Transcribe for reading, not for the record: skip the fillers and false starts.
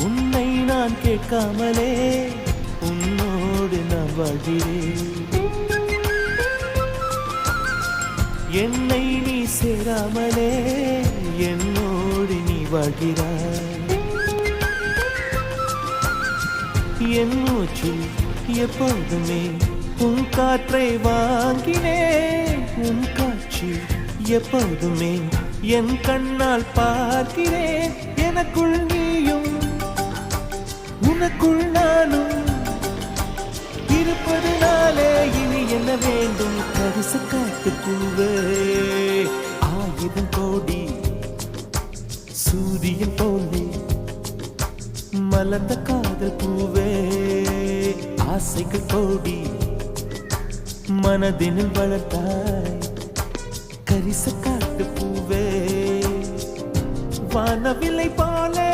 உன்னை நான் கேட்காமலே உன்னோடு நான் வாழ்கிறேன். என்னை நீ சேராமலே என்னோடு நீ வாழ்கிறாய். என் மூச்சில் எப்போதுமே உன் காற்றை வாங்கினேன். உன் காட்சி எப்போதுமே என் கண்ணால் பார்க்கிறேன். எனக்குள் நீயும் உனக்குள் நானும் இருப்பதுனாலே இனி என்ன வேண்டும்? கரிச காட்டு பூவே, ஆயிரம் கோடி சூரியன் போலே மலர்ந்த காதல் பூவே, ஆசைகள் கோடி மனதினில் வளர்த்தாய். கரிச காட்டு பூவே, வானவில்லை போலே